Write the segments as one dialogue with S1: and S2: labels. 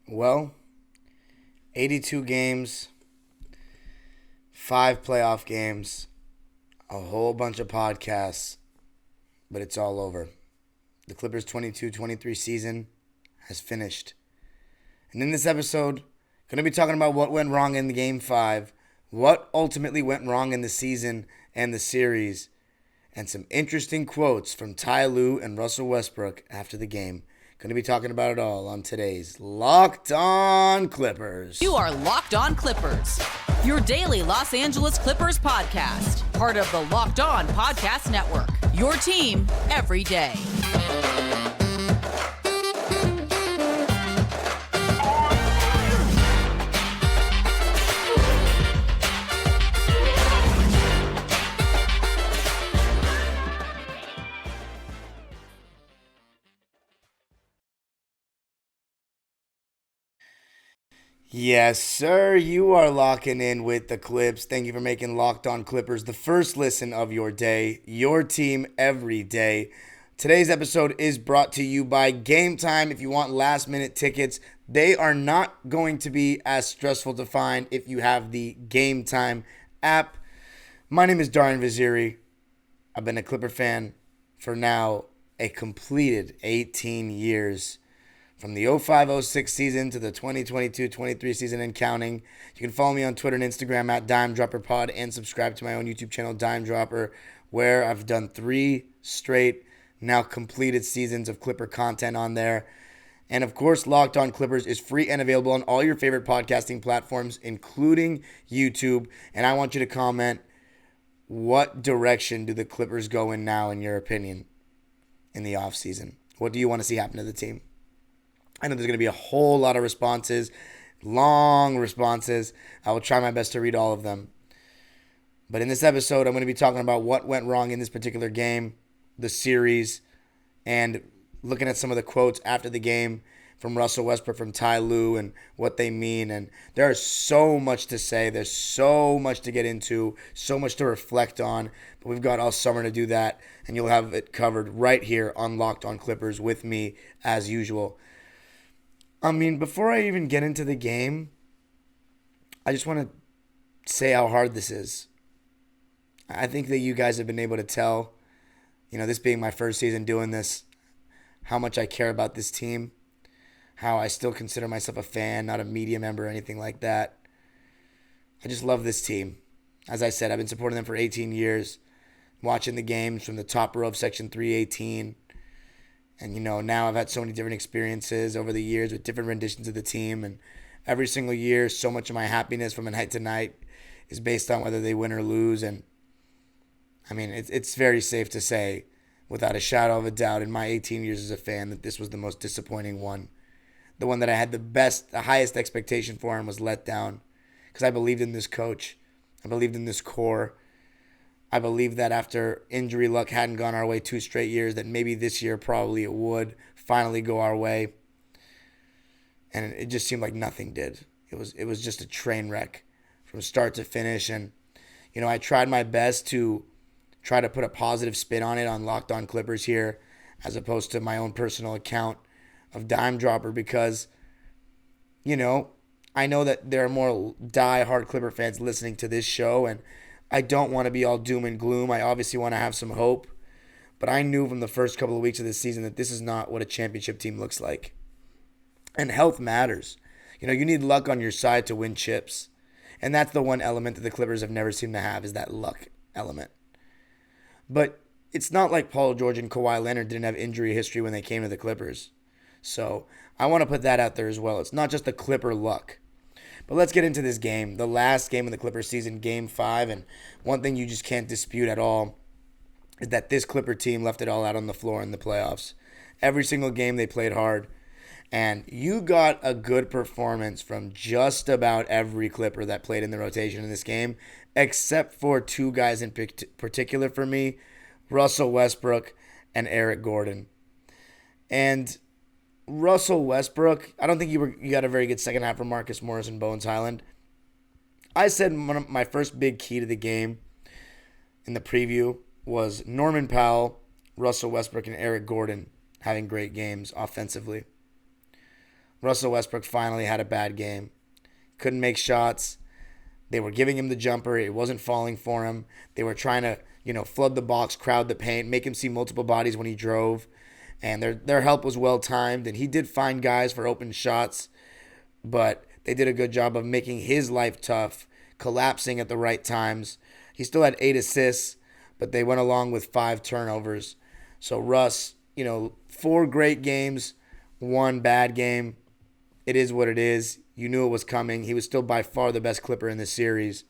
S1: Well, 82 games, 5 playoff games, a whole bunch of podcasts, but it's all over. The Clippers 22-23 season has finished. And in this episode, going to be talking about what went wrong in the Game 5, what ultimately went wrong in the season and the series, and some interesting quotes from Ty Lue and Russell Westbrook after the game. Going to be talking about it all on today's Locked On Clippers.
S2: You are Locked On Clippers, your daily Los Angeles Clippers podcast, part of the Locked On Podcast Network, your team every day.
S1: Yes, sir. You are locking in with the Clips. Thank you for making Locked On Clippers the first listen of your day, your team every day. Today's episode is brought to you by Game Time. If you want last-minute tickets, they are not going to be as stressful to find if you have the Game Time app. My name is Darian Vaziri. I've been a Clipper fan for now a completed 18 years. From the 05-06 season to the 2022-23 season and counting. You can follow me on Twitter and Instagram at DimeDropperPod and subscribe to my own YouTube channel, Dime Dropper, where I've done 3 straight, now completed seasons of Clipper content on there. And of course, Locked On Clippers is free and available on all your favorite podcasting platforms, including YouTube. And I want you to comment, what direction do the Clippers go in now, in your opinion, in the offseason? What do you want to see happen to the team? I know there's going to be a whole lot of responses, long responses. I will try my best to read all of them. But in this episode, I'm going to be talking about what went wrong in this particular game, the series, and looking at some of the quotes after the game from Russell Westbrook, from Ty Lue, and what they mean. And there's so much to say. There's so much to get into, so much to reflect on. But we've got all summer to do that, and you'll have it covered right here on Locked On Clippers with me as usual. I mean, before I even get into the game, I just want to say how hard this is. I think that you guys have been able to tell, this being my first season doing this, how much I care about this team, how I still consider myself a fan, not a media member or anything like that. I just love this team. As I said, I've been supporting them for 18 years, watching the games from the top row of Section 318. And, now I've had so many different experiences over the years with different renditions of the team. And every single year, so much of my happiness from night to night is based on whether they win or lose. And, I mean, it's very safe to say, without a shadow of a doubt, in my 18 years as a fan, that this was the most disappointing one. The one that I had the highest expectation for and was let down. Because I believed in this coach. I believed in this core. I believe that after injury luck hadn't gone our way 2 straight years, that maybe this year probably it would finally go our way. And it just seemed like nothing did. It was just a train wreck from start to finish. And, I tried my best to try to put a positive spin on it on Locked On Clippers here, as opposed to my own personal account of Dime Dropper, because, I know that there are more die-hard Clipper fans listening to this show, and I don't want to be all doom and gloom. I obviously want to have some hope. But I knew from the first couple of weeks of this season that this is not what a championship team looks like. And health matters. You need luck on your side to win chips. And that's the one element that the Clippers have never seemed to have, is that luck element. But it's not like Paul George and Kawhi Leonard didn't have injury history when they came to the Clippers. So I want to put that out there as well. It's not just the Clipper luck. But let's get into this game, the last game of the Clippers season, Game 5. And one thing you just can't dispute at all is that this Clipper team left it all out on the floor in the playoffs. Every single game they played hard. And you got a good performance from just about every Clipper that played in the rotation in this game, except for 2 guys in particular for me, Russell Westbrook and Eric Gordon. And Russell Westbrook, I don't think you got a very good second half from Marcus Morris and Bones Highland. I said my first big key to the game in the preview was Norman Powell, Russell Westbrook, and Eric Gordon having great games offensively. Russell Westbrook finally had a bad game. Couldn't make shots. They were giving him the jumper. It wasn't falling for him. They were trying to, flood the box, crowd the paint, make him see multiple bodies when he drove. And their help was well timed. And he did find guys for open shots. But they did a good job of making his life tough, collapsing at the right times. He still had 8 assists, but they went along with 5 turnovers. So Russ, 4 great games, 1 bad game. It is what it is. You knew it was coming. He was still by far the best Clipper in this series.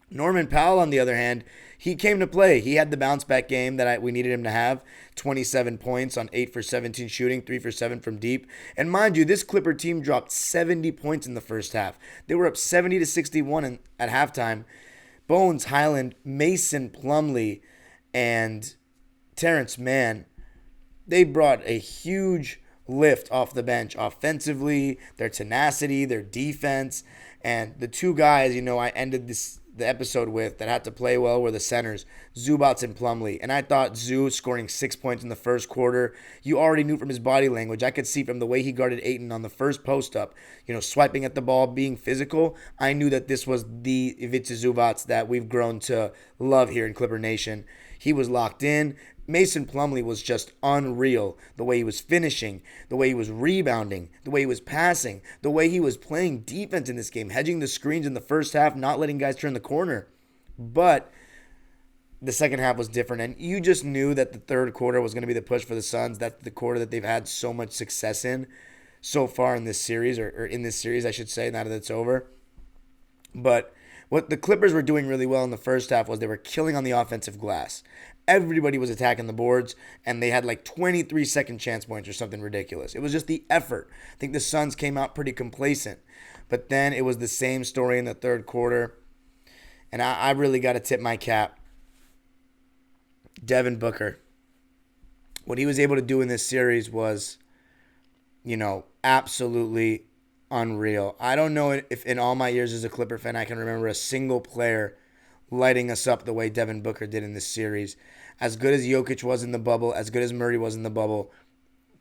S1: Norman Powell, on the other hand, he came to play. He had the bounce back game that we needed him to have. 27 points on 8 for 17 shooting, 3 for 7 from deep. And mind you, this Clipper team dropped 70 points in the first half. They were up 70-61 at halftime. Bones Hyland, Mason Plumlee, and Terrence Mann, they brought a huge lift off the bench offensively, their tenacity, their defense. And the 2 guys, I ended the episode with that had to play well were the centers, Zubac and Plumlee. And I thought Zoo scoring 6 points in the first quarter, you already knew from his body language. I could see from the way he guarded Ayton on the first post-up, swiping at the ball, being physical. I knew that this was the Ivica Zubac that we've grown to love here in Clipper Nation. He was locked in. Mason Plumlee was just unreal. The way he was finishing, the way he was rebounding, the way he was passing, the way he was playing defense in this game, hedging the screens in the first half, not letting guys turn the corner. But the second half was different, and you just knew that the third quarter was going to be the push for the Suns. That's the quarter that they've had so much success in so far in this series, or in this series, I should say, now that it's over. But what the Clippers were doing really well in the first half was they were killing on the offensive glass. Everybody was attacking the boards, and they had like 23 second chance points or something ridiculous. It was just the effort. I think the Suns came out pretty complacent. But then it was the same story in the third quarter. And I really got to tip my cap. Devin Booker. What he was able to do in this series was, absolutely unreal. I don't know if in all my years as a Clipper fan I can remember a single player lighting us up the way Devin Booker did in this series. As good as Jokic was in the bubble, as good as Murray was in the bubble,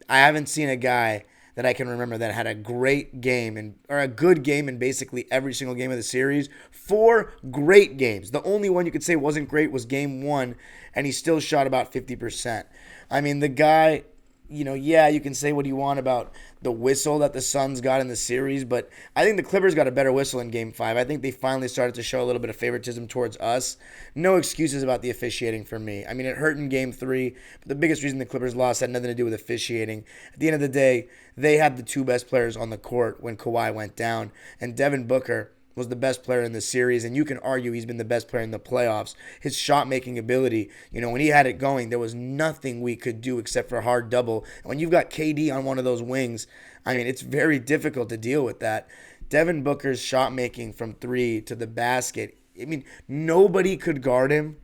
S1: I haven't seen a guy that I can remember that had a great game or a good game in basically every single game of the series. 4 great games. The only one you could say wasn't great was game 1, and he still shot about 50%. I mean, the guy, you can say what you want about the whistle that the Suns got in the series, but I think the Clippers got a better whistle in Game 5. I think they finally started to show a little bit of favoritism towards us. No excuses about the officiating for me. I mean, it hurt in Game 3, but the biggest reason the Clippers lost had nothing to do with officiating. At the end of the day, they had the 2 best players on the court when Kawhi went down, and Devin Booker was the best player in the series, and you can argue he's been the best player in the playoffs. His shot-making ability, when he had it going, there was nothing we could do except for a hard double. And when you've got KD on one of those wings, I mean, it's very difficult to deal with that. Devin Booker's shot-making from 3 to the basket, I mean, nobody could guard him.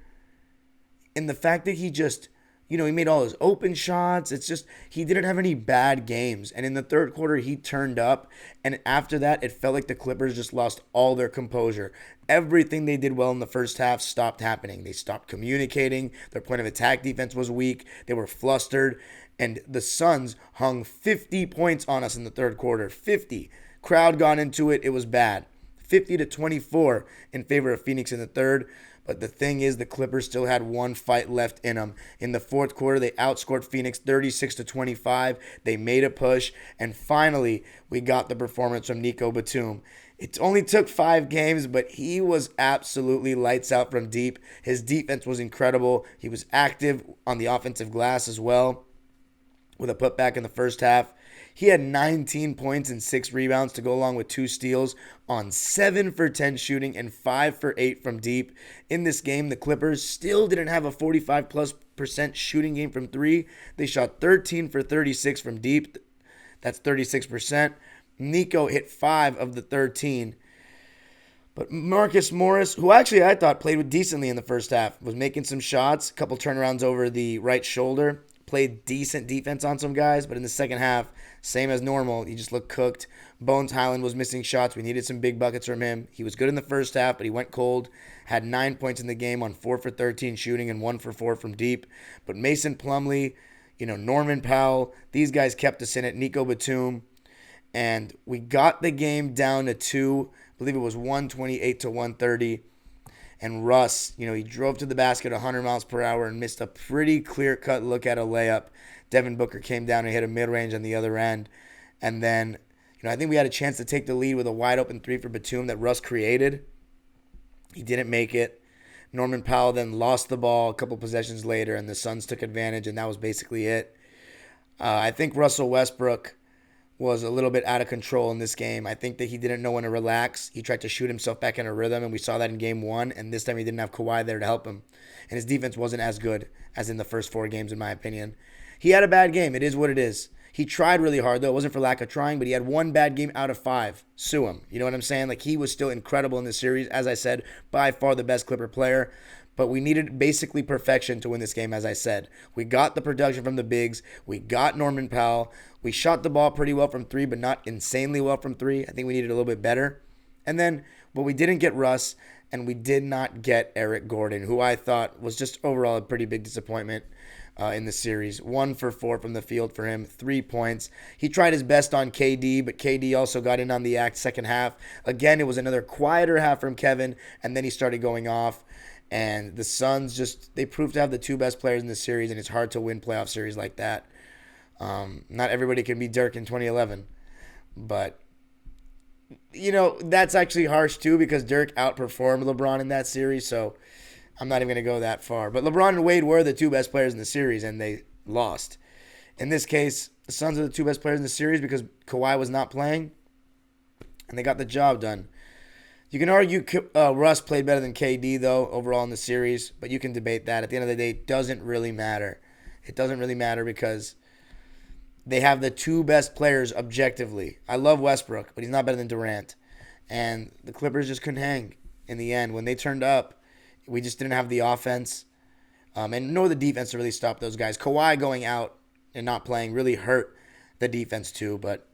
S1: And the fact that he just, he made all his open shots. It's just, he didn't have any bad games. And in the third quarter, he turned up. And after that, it felt like the Clippers just lost all their composure. Everything they did well in the first half stopped happening. They stopped communicating. Their point of attack defense was weak. They were flustered. And the Suns hung 50 points on us in the third quarter. 50. Crowd got into it. It was bad. 50-24 in favor of Phoenix in the third. But the thing is, the Clippers still had one fight left in them. In the fourth quarter, they outscored Phoenix 36-25. They made a push. And finally, we got the performance from Nico Batum. It only took 5 games, but he was absolutely lights out from deep. His defense was incredible. He was active on the offensive glass as well with a putback in the first half. He had 19 points and 6 rebounds to go along with 2 steals on 7 for 10 shooting and 5 for 8 from deep. In this game, the Clippers still didn't have a 45+% shooting game from 3. They shot 13 for 36 from deep. That's 36%. Nico hit 5 of the 13. But Marcus Morris, who actually I thought played decently in the first half, was making some shots, a couple turnarounds over the right shoulder. Played decent defense on some guys, but in the second half, same as normal, he just looked cooked. Bones Hyland was missing shots. We needed some big buckets from him. He was good in the first half, but he went cold. Had 9 points in the game on 4 for 13 shooting and 1 for 4 from deep. But Mason Plumlee, Norman Powell, these guys kept us in it. Nico Batum. and we got the game down to 2. I believe it was 128 to 130. And Russ, he drove to the basket 100 miles per hour and missed a pretty clear-cut look at a layup. Devin Booker came down and hit a mid-range on the other end. And then, I think we had a chance to take the lead with a wide-open 3 for Batum that Russ created. He didn't make it. Norman Powell then lost the ball a couple possessions later, and the Suns took advantage, and that was basically it. I think Russell Westbrook was a little bit out of control in this game. I think that he didn't know when to relax. He tried to shoot himself back in a rhythm, and we saw that in game 1, and this time he didn't have Kawhi there to help him. And his defense wasn't as good as in the first 4 games, in my opinion. He had a bad game. It is what it is. He tried really hard, though. It wasn't for lack of trying, but he had 1 bad game out of 5. Sue him. You know what I'm saying? Like, he was still incredible in this series. As I said, by far the best Clipper player. But we needed basically perfection to win this game, as I said. We got the production from the bigs. We got Norman Powell. We shot the ball pretty well from 3, but not insanely well from 3. I think we needed a little bit better. And then, but we didn't get Russ, and we did not get Eric Gordon, who I thought was just overall a pretty big disappointment in the series. 1 for 4 from the field for him, 3 points. He tried his best on KD, but KD also got in on the act second half. Again, it was another quieter half from Kevin, and then he started going off. And the Suns they proved to have the 2 best players in the series, and it's hard to win playoff series like that. Not everybody can be Dirk in 2011. But, that's actually harsh too, because Dirk outperformed LeBron in that series, so I'm not even going to go that far. But LeBron and Wade were the 2 best players in the series, and they lost. In this case, the Suns are the 2 best players in the series because Kawhi was not playing, and they got the job done. You can argue Russ played better than KD, though, overall in the series, but you can debate that. At the end of the day, it doesn't really matter. It doesn't really matter because they have the 2 best players objectively. I love Westbrook, but he's not better than Durant. And the Clippers just couldn't hang in the end. When they turned up, we just didn't have the offense and nor the defense to really stop those guys. Kawhi going out and not playing really hurt the defense too, but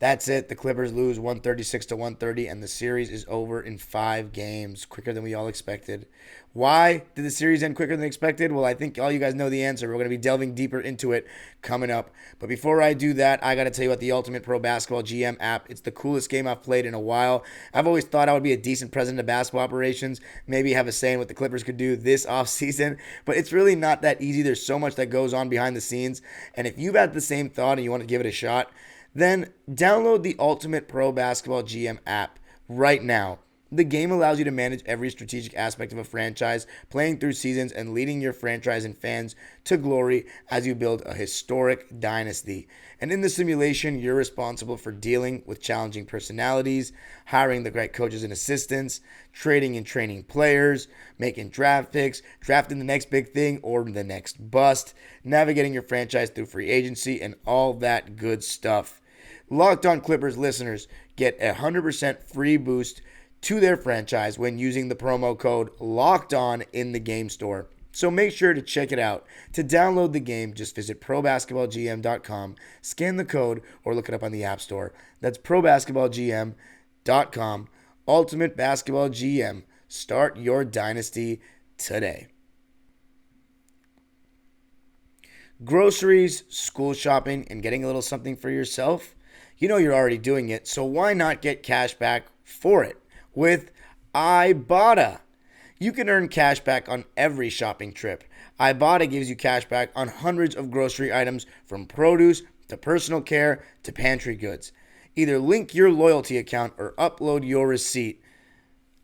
S1: that's it. The Clippers lose 136 to 130, and the series is over in 5 games, quicker than we all expected. Why did the series end quicker than expected? Well, I think all you guys know the answer. We're going to be delving deeper into it coming up. But before I do that, I got to tell you about the Ultimate Pro Basketball GM app. It's the coolest game I've played in a while. I've always thought I would be a decent president of basketball operations, maybe have a say in what the Clippers could do this offseason, but it's really not that easy. There's so much that goes on behind the scenes, and if you've had the same thought and you want to give it a shot, then download the Ultimate Pro Basketball GM app right now. The game allows you to manage every strategic aspect of a franchise, playing through seasons and leading your franchise and fans to glory as you build a historic dynasty. And in the simulation, you're responsible for dealing with challenging personalities, hiring the right coaches and assistants, trading and training players, making draft picks, drafting the next big thing or the next bust, navigating your franchise through free agency, and all that good stuff. Locked On Clippers listeners get a 100% free boost to their franchise when using the promo code LOCKEDON in the game store. So make sure to check it out. To download the game, just visit probasketballgm.com, scan the code, or look it up on the App Store. That's probasketballgm.com. Ultimate Basketball GM. Start your dynasty today. Groceries, school shopping, and getting a little something for yourself? You know you're already doing it, so why not get cash back for it with Ibotta? You can earn cash back on every shopping trip. Ibotta gives you cash back on hundreds of grocery items from produce to personal care to pantry goods. Either link your loyalty account or upload your receipt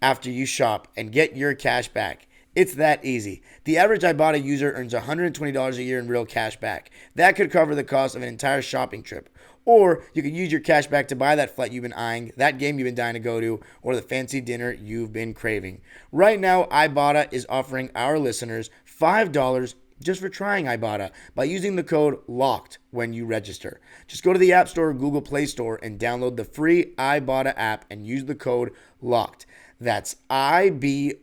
S1: after you shop and get your cash back. It's that easy. The average Ibotta user earns $120 a year in real cash back. That could cover the cost of an entire shopping trip. Or you could use your cash back to buy that flight you've been eyeing, that game you've been dying to go to, or the fancy dinner you've been craving. Right now, Ibotta is offering our listeners $5 just for trying Ibotta by using the code LOCKED when you register. Just go to the App Store or Google Play Store and download the free Ibotta app and use the code LOCKED. That's IBOTTA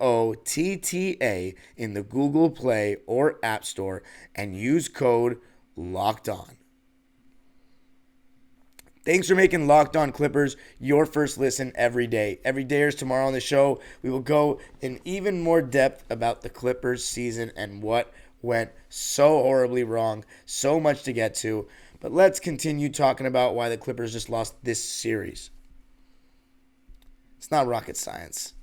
S1: in the Google Play or App Store and use code LOCKEDON. Thanks for making Locked On Clippers your first listen every day. Every day is tomorrow on the show. We will go in even more depth about the Clippers season and what went so horribly wrong. So much to get to. But let's continue talking about why the Clippers just lost this series. It's not rocket science.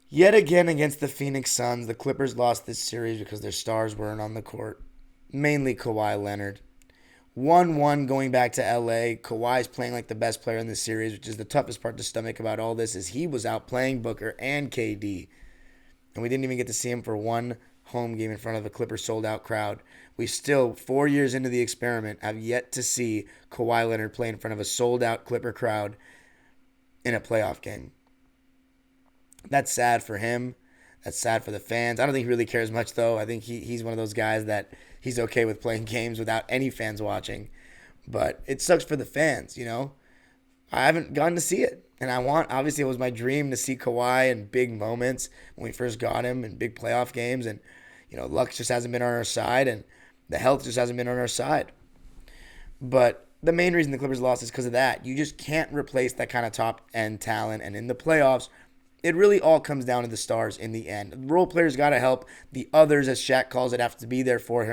S1: Yet again against the Phoenix Suns, the Clippers lost this series because their stars weren't on the court. Mainly Kawhi Leonard. 1-1 going back to LA. Kawhi's playing like the best player in the series, which is the toughest part to stomach about all this, is he was out playing Booker and KD. And we didn't even get to see him for one home game in front of a Clippers sold-out crowd. We still, 4 years into the experiment, have yet to see Kawhi Leonard play in front of a sold-out Clipper crowd in a playoff game. That's sad for him. That's sad for the fans. I don't think he really cares much, though. I think he's one of those guys that he's okay with playing games without any fans watching. But it sucks for the fans, you know. I haven't gotten to see it. And obviously it was my dream to see Kawhi in big moments when we first got him in big playoff games. And, you know, luck just hasn't been on our side and the health just hasn't been on our side. But the main reason the Clippers lost is because of that. You just can't replace that kind of top-end talent. And in the playoffs, it really all comes down to the stars in the end. The role players got to help. The others, as Shaq calls it, have to be there for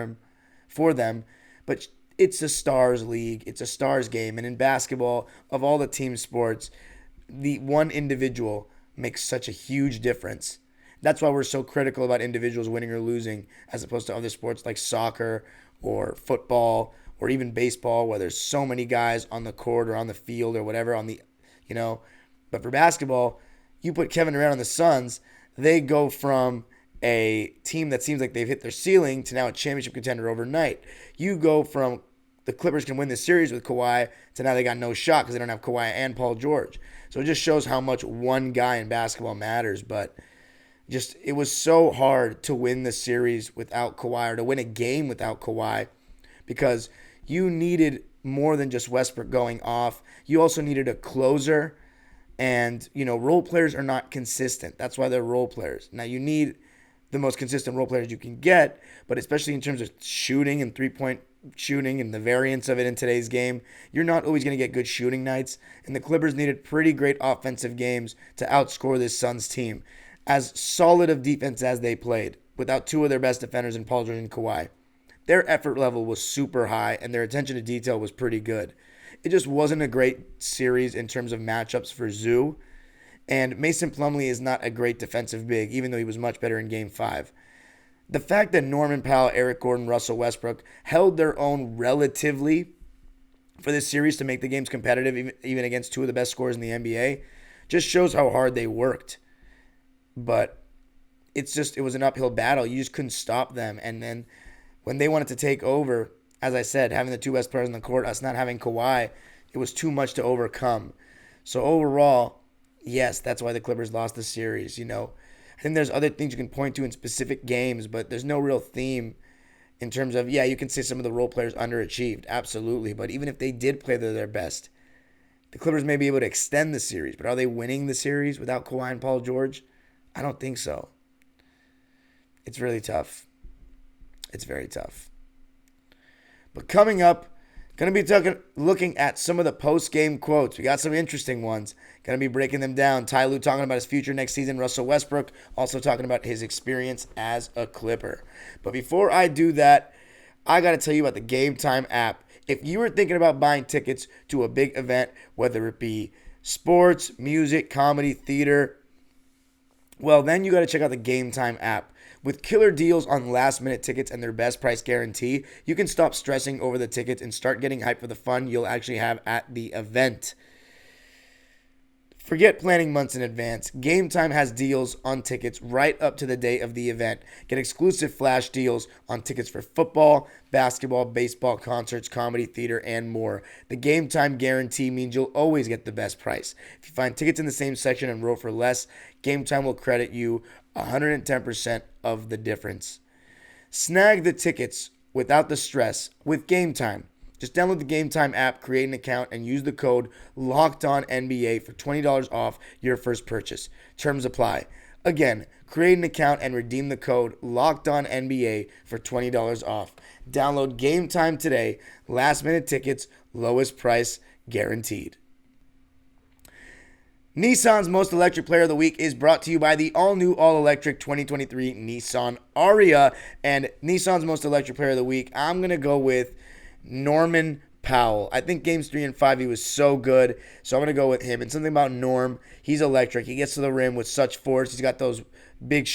S1: them. But it's a stars league. It's a stars game. And in basketball, of all the team sports, the one individual makes such a huge difference. That's why we're so critical about individuals winning or losing as opposed to other sports like soccer or football or even baseball where there's so many guys on the court or on the field or whatever But for basketball, you put Kevin Durant on the Suns, they go from a team that seems like they've hit their ceiling to now a championship contender overnight. You go from the Clippers can win this series with Kawhi to now they got no shot because they don't have Kawhi and Paul George. So it just shows how much one guy in basketball matters. But it was so hard to win the series without Kawhi or to win a game without Kawhi because you needed more than just Westbrook going off. You also needed a closer. And, role players are not consistent. That's why they're role players. Now, you need the most consistent role players you can get, but especially in terms of shooting and three-point shooting and the variance of it in today's game, you're not always going to get good shooting nights. And the Clippers needed pretty great offensive games to outscore this Suns team. As solid of defense as they played, without two of their best defenders in Paul George and Kawhi, their effort level was super high and their attention to detail was pretty good. It just wasn't a great series in terms of matchups for Zoo. And Mason Plumlee is not a great defensive big, even though he was much better in Game 5. The fact that Norman Powell, Eric Gordon, Russell Westbrook held their own relatively for this series to make the games competitive, even against two of the best scorers in the NBA, just shows how hard they worked. But it was an uphill battle. You just couldn't stop them. And then when they wanted to take over, as I said, having the two best players on the court, us not having Kawhi, it was too much to overcome. So overall, yes, that's why the Clippers lost the series. I think there's other things you can point to in specific games, but there's no real theme in terms of, you can say some of the role players underachieved, absolutely. But even if they did play their best, the Clippers may be able to extend the series. But are they winning the series without Kawhi and Paul George? I don't think so. It's really tough. It's very tough. But coming up, going to be looking at some of the post-game quotes. We got some interesting ones. Going to be breaking them down. Ty Lue talking about his future next season. Russell Westbrook also talking about his experience as a Clipper. But before I do that, I got to tell you about the Game Time app. If you were thinking about buying tickets to a big event, whether it be sports, music, comedy, theater, well, then you got to check out the Game Time app. With killer deals on last-minute tickets and their best price guarantee, you can stop stressing over the tickets and start getting hyped for the fun you'll actually have at the event. Forget planning months in advance. Game Time has deals on tickets right up to the day of the event. Get exclusive flash deals on tickets for football, basketball, baseball, concerts, comedy, theater, and more. The Game Time guarantee means you'll always get the best price. If you find tickets in the same section and row for less, Game Time will credit you 110% of the difference. Snag the tickets without the stress with Game Time. Just download the Game Time app, create an account, and use the code LOCKEDONNBA for $20 off your first purchase. Terms apply. Again, create an account and redeem the code LOCKEDONNBA for $20 off. Download Game Time today. Last minute tickets, lowest price guaranteed. Nissan's Most Electric Player of the Week is brought to you by the all-new, all-electric 2023 Nissan Ariya. And Nissan's Most Electric Player of the Week, I'm going to go with Norman Powell. I think games 3 and 5 he was so good, so I'm going to go with him. And something about Norm, he's electric. He gets to the rim with such force. He's got those big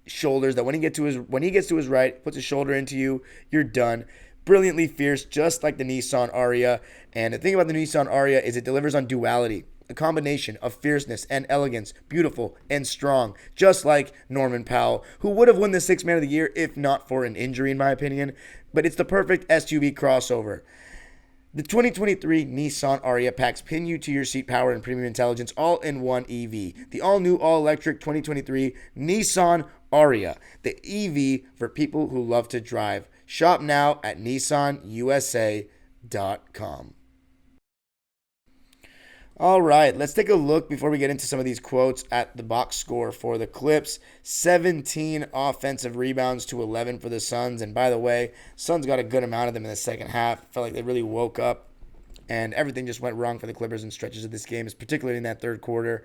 S1: shoulders that when he gets to his right, puts his shoulder into you, you're done. Brilliantly fierce, just like the Nissan Aria. And the thing about the Nissan Aria is it delivers on duality, a combination of fierceness and elegance, beautiful and strong, just like Norman Powell, who would have won the Sixth Man of the Year if not for an injury, in my opinion. But it's the perfect SUV crossover. The 2023 Nissan Aria packs pin you to your seat power and premium intelligence all in one EV. The all-new, all-electric 2023 Nissan Aria, the EV for people who love to drive. Shop now at nissanusa.com. All right, let's take a look before we get into some of these quotes at the box score for the Clips. 17 offensive rebounds to 11 for the Suns. And by the way, Suns got a good amount of them in the second half. Felt like they really woke up, and everything just went wrong for the Clippers in stretches of this game, particularly in that third quarter.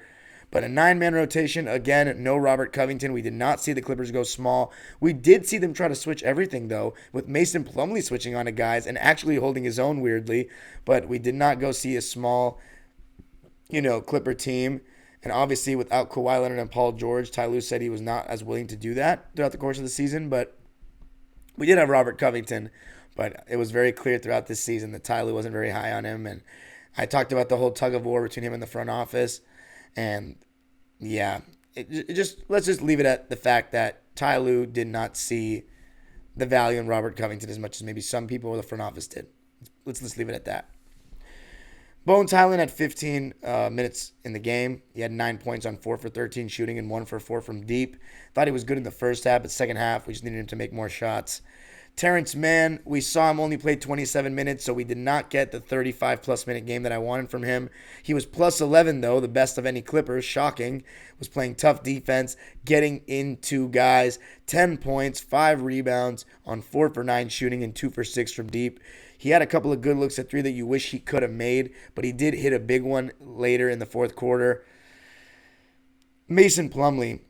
S1: But a 9-man rotation, again, no Robert Covington. We did not see the Clippers go small. We did see them try to switch everything, though, with Mason Plumlee switching on to guys and actually holding his own weirdly. But we did not go see a small Clipper team. And obviously, without Kawhi Leonard and Paul George, Ty Lue said he was not as willing to do that throughout the course of the season. But we did have Robert Covington. But it was very clear throughout this season that Ty Lue wasn't very high on him. And I talked about the whole tug of war between him and the front office. And yeah, let's just leave it at the fact that Ty Lue did not see the value in Robert Covington as much as maybe some people in the front office did. Let's leave it at that. Bones Highland had 15 minutes in the game. He had 9 points on 4 for 13 shooting and 1 for 4 from deep. Thought he was good in the first half, but second half, we just needed him to make more shots. Terrence Mann, we saw him only play 27 minutes, so we did not get the 35-plus minute game that I wanted from him. He was plus 11, though, the best of any Clippers. Shocking. Was playing tough defense, getting into guys. 10 points, 5 rebounds on 4 for 9 shooting and 2 for 6 from deep. He had a couple of good looks at 3 that you wish he could have made, but he did hit a big one later in the fourth quarter. Mason Plumlee,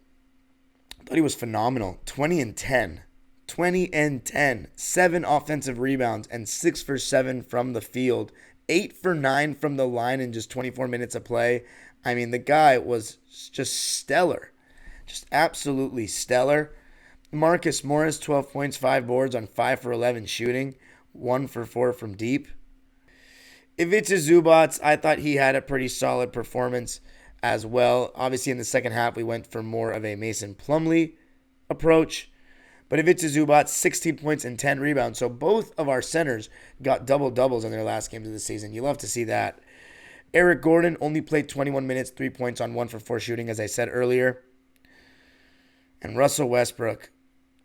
S1: I thought he was phenomenal. 20 and 10. 20 and 10. 7 offensive rebounds and 6 for 7 from the field. 8 for 9 from the line in just 24 minutes of play. I mean, the guy was just stellar. Just absolutely stellar. Marcus Morris, 12 points, 5 boards on 5 for 11 shooting. 1 for 4 from deep. Ivica Zubac, I thought he had a pretty solid performance as well. Obviously, in the second half, we went for more of a Mason Plumlee approach. But Ivica Zubac, 16 points and 10 rebounds. So both of our centers got double-doubles in their last games of the season. You love to see that. Eric Gordon only played 21 minutes, 3 points on 1 for 4 shooting, as I said earlier. And Russell Westbrook,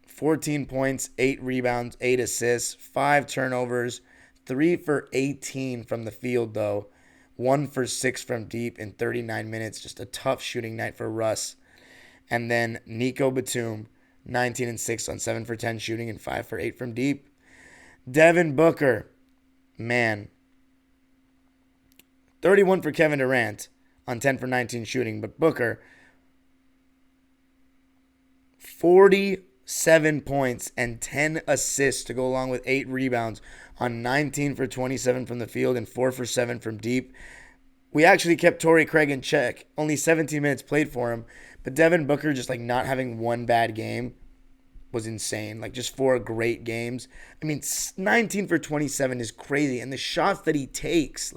S1: 14 points, 8 rebounds, 8 assists, 5 turnovers, 3 for 18 from the field, though. 1 for 6 from deep in 39 minutes. Just a tough shooting night for Russ. And then Nico Batum, 19 and 6 on 7 for 10 shooting and 5 for 8 from deep. Devin Booker, man. 31 for Kevin Durant on 10 for 19 shooting. But Booker, 47 points and 10 assists to go along with 8 rebounds on 19 for 27 from the field and 4 for 7 from deep. We actually kept Torrey Craig in check. Only 17 minutes played for him. But Devin Booker just not having one bad game was insane. Just 4 great games. I mean, 19 for 27 is crazy. And the shots that he takes,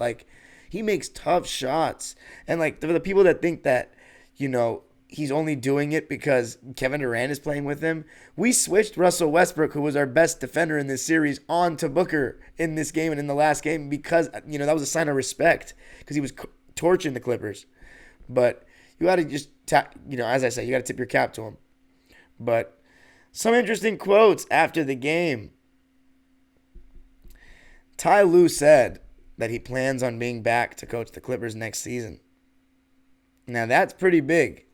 S1: he makes tough shots. And for the people that think that, he's only doing it because Kevin Durant is playing with him, we switched Russell Westbrook, who was our best defender in this series, on to Booker in this game and in the last game because, that was a sign of respect because he was torching the Clippers. But you got to just, as I said, you got to tip your cap to him. But some interesting quotes after the game. Ty Lue said that he plans on being back to coach the Clippers next season. Now, that's pretty big,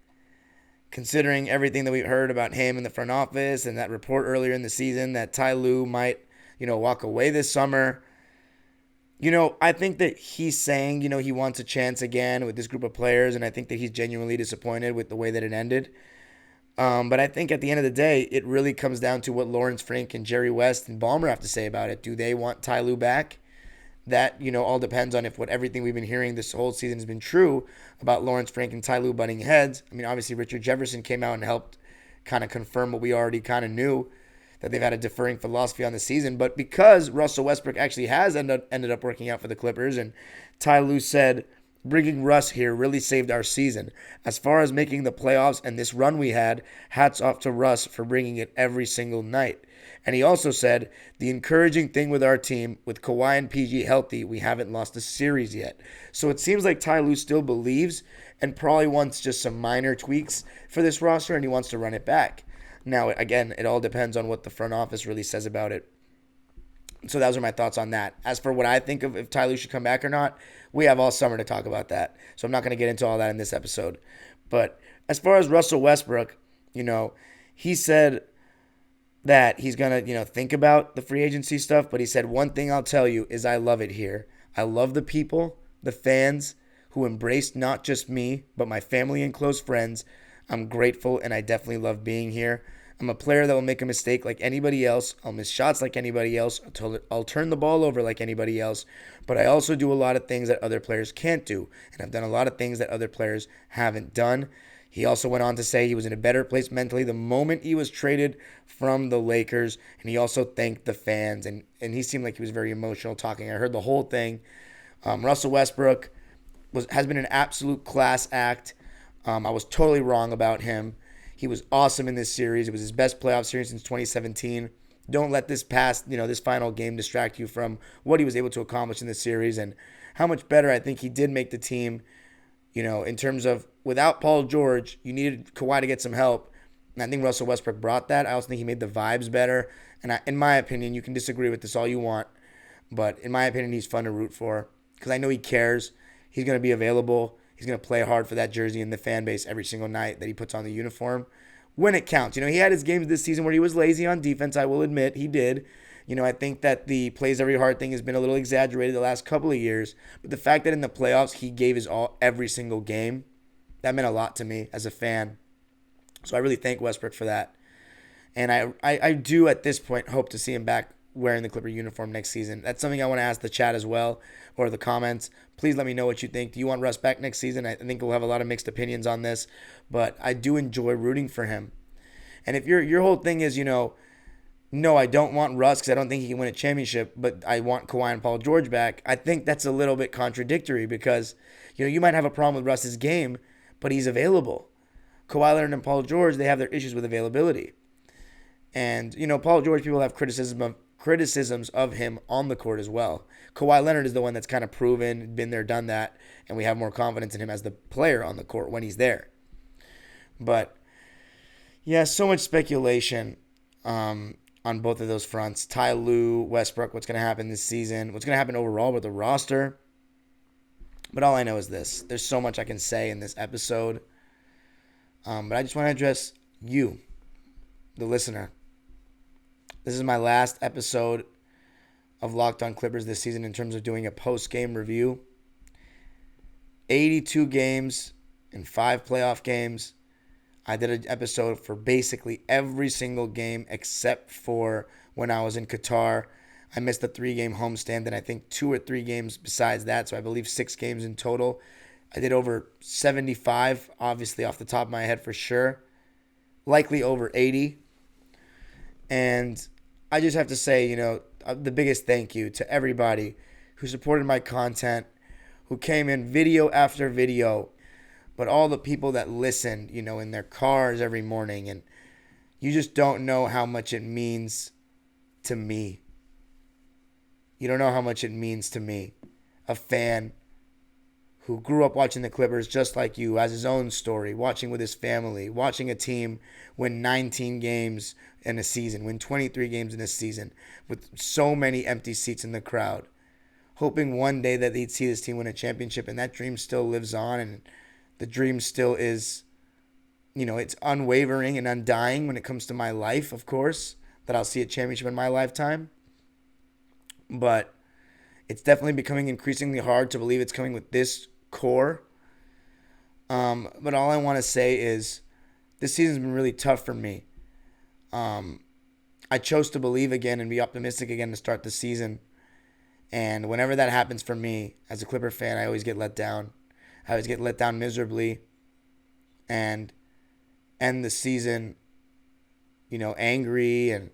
S1: considering everything that we've heard about him in the front office and that report earlier in the season that Ty Lue might, walk away this summer. I think that he's saying, he wants a chance again with this group of players, and I think that he's genuinely disappointed with the way that it ended. But I think at the end of the day, it really comes down to what Lawrence Frank and Jerry West and Ballmer have to say about it. Do they want Ty Lue back? That, all depends on if everything we've been hearing this whole season has been true about Lawrence Frank and Ty Lue butting heads. I mean, obviously Richard Jefferson came out and helped kind of confirm what we already kind of knew, that they've had a deferring philosophy on the season. But because Russell Westbrook actually has ended up working out for the Clippers, and Ty Lue said, bringing Russ here really saved our season. As far as making the playoffs and this run we had, hats off to Russ for bringing it every single night. And he also said, the encouraging thing with our team, with Kawhi and PG healthy, we haven't lost a series yet. So it seems like Ty Lue still believes and probably wants just some minor tweaks for this roster, and he wants to run it back. Now, again, it all depends on what the front office really says about it. So those are my thoughts on that. As for what I think of if Ty Lue should come back or not, we have all summer to talk about that. So I'm not going to get into all that in this episode. But as far as Russell Westbrook, he said that he's going to, think about the free agency stuff. But he said, one thing I'll tell you is I love it here. I love the people, the fans who embraced not just me, but my family and close friends. I'm grateful, and I definitely love being here. I'm a player that will make a mistake like anybody else. I'll miss shots like anybody else. I'll turn the ball over like anybody else. But I also do a lot of things that other players can't do. And I've done a lot of things that other players haven't done. He also went on to say he was in a better place mentally the moment he was traded from the Lakers. And he also thanked the fans. And he seemed like he was very emotional talking. I heard the whole thing. Russell Westbrook has been an absolute class act. I was totally wrong about him. He was awesome in this series. It was his best playoff series since 2017. Don't let this this final game distract you from what he was able to accomplish in this series and how much better I think he did make the team, in terms of without Paul George, you needed Kawhi to get some help. And I think Russell Westbrook brought that. I also think he made the vibes better. And in my opinion, you can disagree with this all you want, but in my opinion, he's fun to root for because I know he cares. He's going to be available. He's going to play hard for that jersey and the fan base every single night that he puts on the uniform when it counts. He had his games this season where he was lazy on defense. I will admit he did. I think that the plays every hard thing has been a little exaggerated the last couple of years. But the fact that in the playoffs he gave his all every single game, that meant a lot to me as a fan. So I really thank Westbrook for that. And I do at this point hope to see him back wearing the Clipper uniform next season. That's something I want to ask the chat as well, or the comments. Please let me know what you think. Do you want Russ back next season? I think we'll have a lot of mixed opinions on this, but I do enjoy rooting for him. And if your whole thing is, no, I don't want Russ because I don't think he can win a championship, but I want Kawhi and Paul George back, I think that's a little bit contradictory because, you might have a problem with Russ's game, but he's available. Kawhi Leonard and Paul George, they have their issues with availability. And, Paul George, people have criticisms of him on the court as well. Kawhi Leonard is the one that's kind of proven, been there, done that, and we have more confidence in him as the player on the court when he's there. But, yeah, so much speculation on both of those fronts. Ty Lue, Westbrook, what's going to happen this season, what's going to happen overall with the roster. But all I know is this. There's so much I can say in this episode. But I just want to address you, the listener. This is my last episode of Locked On Clippers this season in terms of doing a post-game review. 82 games and 5 playoff games. I did an episode for basically every single game except for when I was in Qatar. I missed the 3-game homestand and I think 2 or 3 games besides that, so I believe 6 games in total. I did over 75, obviously off the top of my head for sure. Likely over 80. And I just have to say, the biggest thank you to everybody who supported my content, who came in video after video, but all the people that listened, in their cars every morning. And you just don't know how much it means to me. You don't know how much it means to me, a fan who grew up watching the Clippers just like you, has his own story, watching with his family, watching a team win 19 games in a season, win 23 games in a season, with so many empty seats in the crowd, hoping one day that they'd see this team win a championship, and that dream still lives on, and the dream still is, it's unwavering and undying when it comes to my life, of course, that I'll see a championship in my lifetime. But it's definitely becoming increasingly hard to believe it's coming with this core. But all I want to say is this season's been really tough for me. I chose to believe again and be optimistic again to start the season. And whenever that happens for me, as a Clipper fan, I always get let down. I always get let down miserably and end the season, angry, and,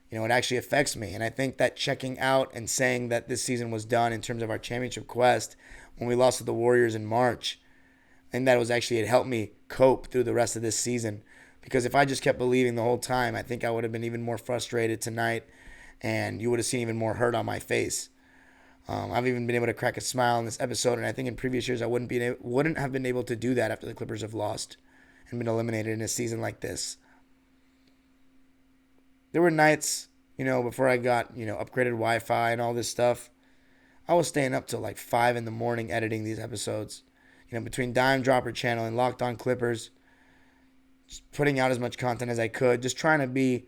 S1: it actually affects me. And I think that checking out and saying that this season was done in terms of our championship quest when we lost to the Warriors in March, I think that it helped me cope through the rest of this season. Because if I just kept believing the whole time, I think I would have been even more frustrated tonight, and you would have seen even more hurt on my face. I've even been able to crack a smile in this episode, and I think in previous years I wouldn't have been able to do that after the Clippers have lost and been eliminated in a season like this. There were nights, before I got, upgraded Wi-Fi and all this stuff, I was staying up till like 5 in the morning editing these episodes. Between Dime Dropper Channel and Locked On Clippers, just putting out as much content as I could, just trying to be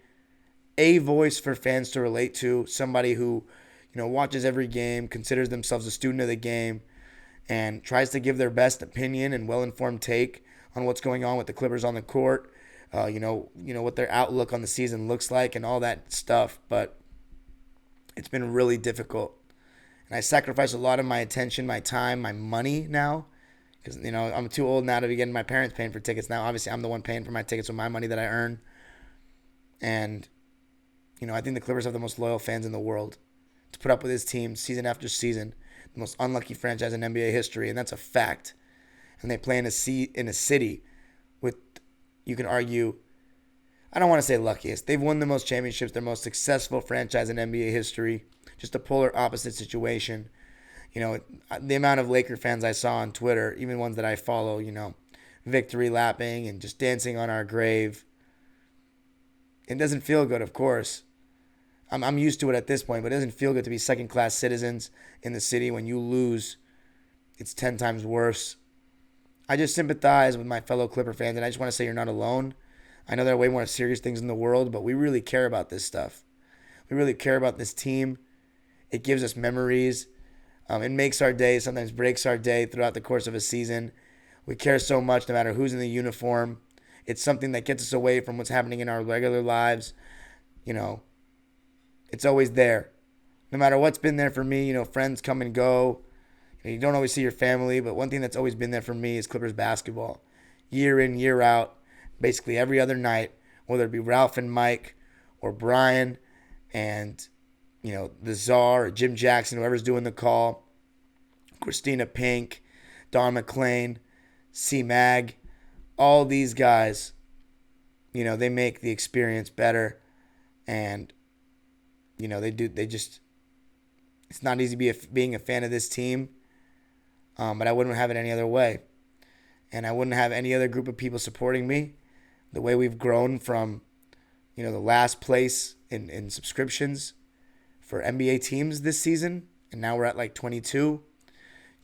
S1: a voice for fans to relate to, somebody who, watches every game, considers themselves a student of the game, and tries to give their best opinion and well-informed take on what's going on with the Clippers on the court, what their outlook on the season looks like and all that stuff. But it's been really difficult. And I sacrifice a lot of my attention, my time, my money now. Because, I'm too old now to be getting my parents paying for tickets now. Obviously, I'm the one paying for my tickets with my money that I earn. And, I think the Clippers have the most loyal fans in the world. To put up with this team season after season. The most unlucky franchise in NBA history. And that's a fact. And they play in a city with, you can argue, I don't want to say luckiest. They've won the most championships. They're most successful franchise in NBA history. Just a polar opposite situation. The amount of Laker fans I saw on Twitter, even ones that I follow, victory lapping and just dancing on our grave. It doesn't feel good, of course. I'm used to it at this point, but it doesn't feel good to be second-class citizens in the city. When you lose, it's 10 times worse. I just sympathize with my fellow Clipper fans, and I just want to say you're not alone. I know there are way more serious things in the world, but we really care about this stuff. We really care about this team. It gives us memories. It makes our day, sometimes breaks our day throughout the course of a season. We care so much no matter who's in the uniform. It's something that gets us away from what's happening in our regular lives. It's always there. No matter what's been there for me, friends come and go. You don't always see your family, but one thing that's always been there for me is Clippers basketball. Year in, year out, basically every other night, whether it be Ralph and Mike or Brian and, the Czar or Jim Jackson, whoever's doing the call, Christina Pink, Don McClain, C-Mag, all these guys, they make the experience better. And, it's not easy being a fan of this team, but I wouldn't have it any other way. And I wouldn't have any other group of people supporting me. The way we've grown from, the last place in subscriptions for NBA teams this season, and now we're at like 22,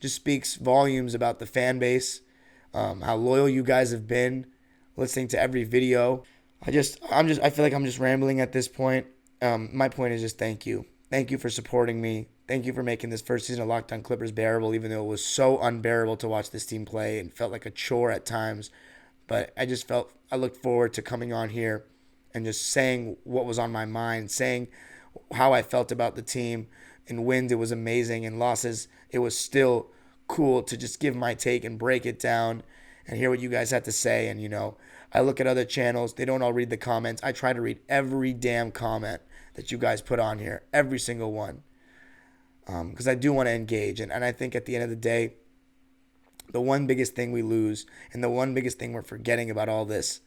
S1: just speaks volumes about the fan base, how loyal you guys have been, listening to every video. I feel like I'm just rambling at this point. My point is just thank you. Thank you for supporting me. Thank you for making this first season of Locked On Clippers bearable, even though it was so unbearable to watch this team play and felt like a chore at times. But I looked forward to coming on here and just saying what was on my mind, saying how I felt about the team. In wins, it was amazing. In losses, it was still cool to just give my take and break it down and hear what you guys had to say. And, I look at other channels. They don't all read the comments. I try to read every damn comment that you guys put on here, every single one, because I do want to engage. And I think at the end of the day, the one biggest thing we lose and the one biggest thing we're forgetting about all this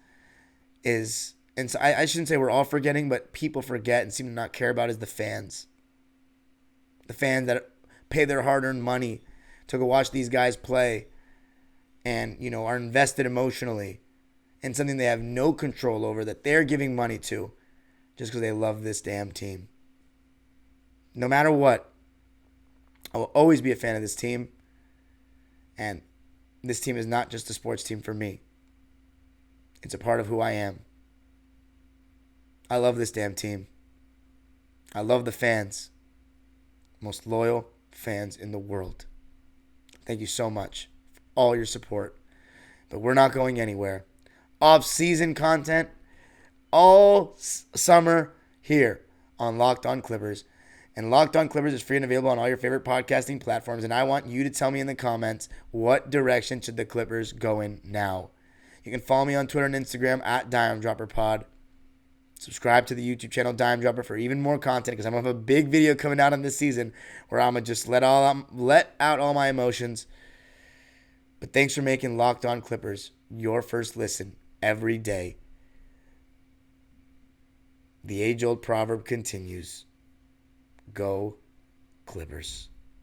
S1: is, and so I shouldn't say we're all forgetting, but people forget and seem to not care about is the fans. The fans that pay their hard-earned money to go watch these guys play and, are invested emotionally in something they have no control over that they're giving money to just because they love this damn team. No matter what, I will always be a fan of this team. And this team is not just a sports team for me. It's a part of who I am. I love this damn team. I love the fans. Most loyal fans in the world. Thank you so much for all your support. But we're not going anywhere. off-season content all summer here on Locked On Clippers. And Locked On Clippers is free and available on all your favorite podcasting platforms. And I want you to tell me in the comments, what direction should the Clippers go in now? You can follow me on Twitter and Instagram at DimeDropperPod. Subscribe to the YouTube channel Dime Dropper for even more content, because I'm going to have a big video coming out on this season where I'm going to just let out all my emotions. But thanks for making Locked On Clippers your first listen every day. The age-old proverb continues. Go Clippers.